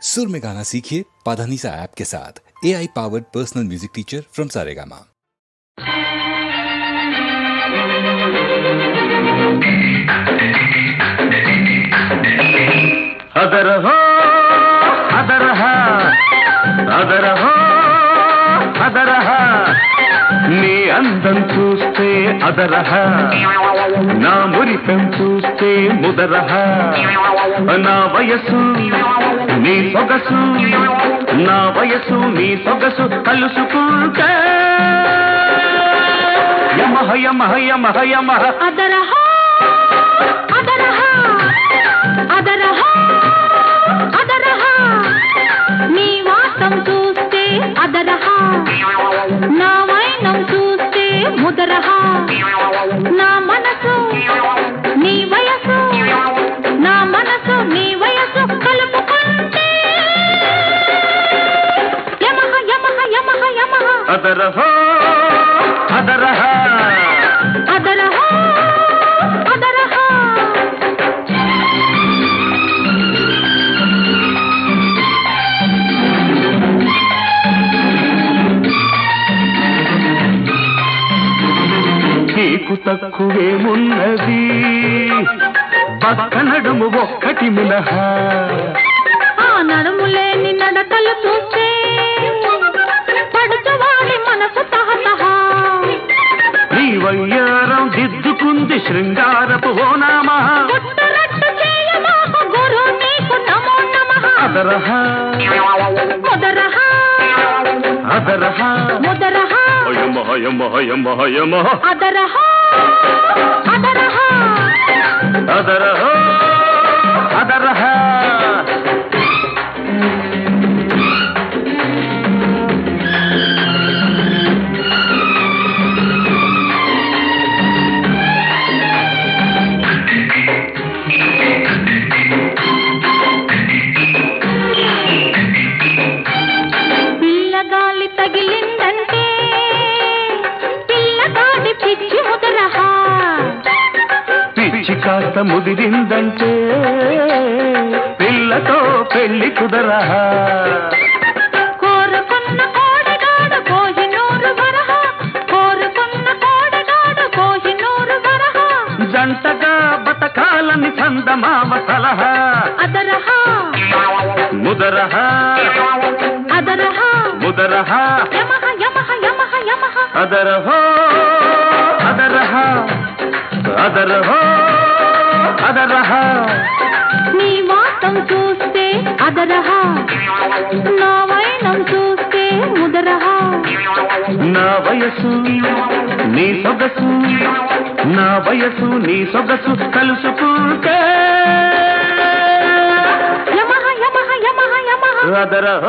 सुर में गाना सीखिए पाधानीसा ऐप के साथ। AI powered personal music teacher from Saregama. అదరహో అదరహ అదరహో అదరహ నీ అందం చూస్తే అదరహ నా మురితం చూస్తే ముదరహ నా వయసు నీ సొగసు నా వయసు నీ సొగసు కలుసుకుంటే యమహ యమహ యమహ యమహ అదరహ అదరహ అదరహ అదరహ నీ వాసం చూస్తే అదరహ నా వైనం చూస్తే ముదరహ నా మనసు నీ వయసు నా మనసు నీ వయసు కలుపుకుంటే యమహ యమహ యమహ యమహ అదరహ అదరహ అదరహ అదరహ నీకు తక్కువేమున్నది పక్క నడుము ఒక్కటి మినహా ఆ నడుములేని నడకలు చూస్తే పడుచువాడి మనసు తహతహ నీ వయ్యారం దిద్దుకుంది శృంగారపు ఓ నామా పుట్టరట్టు చేయమాకు గురు నీకు నమో నమః అదరహ ముదరహ అదరహ ముదరహ యమహ యమహ యమహ యమహ అదరహ అదరహ అదరహ అదరహ పిల్లగాలి తగిలిందంటే పిల్లగాడి పిచ్చి ముదరహ పిచ్చి కాస్త ముదిరిందంటే పిల్లతో పెళ్లి కుదరహ కోరుకున్న కోడగాడు కోహినూరు వరహ కోరుకున్న కోడగాడు కోహినూరు వరహ జంటగా బతకాలని చందమామ సలహా అదరహ ముదరహ అదరహ ముదరహ యమహ యమహ యమహ యమహ అదరహ అదరహ అదరహ అదరహ నీ వాసం చూస్తే అదరహ నా వైనం చూస్తే ముదరహ నా వయసు నీ సొగసు నా వయసు నీ సొగసు కలుసుకుంటే యమహ యమహ యమహ యమహ అదరహ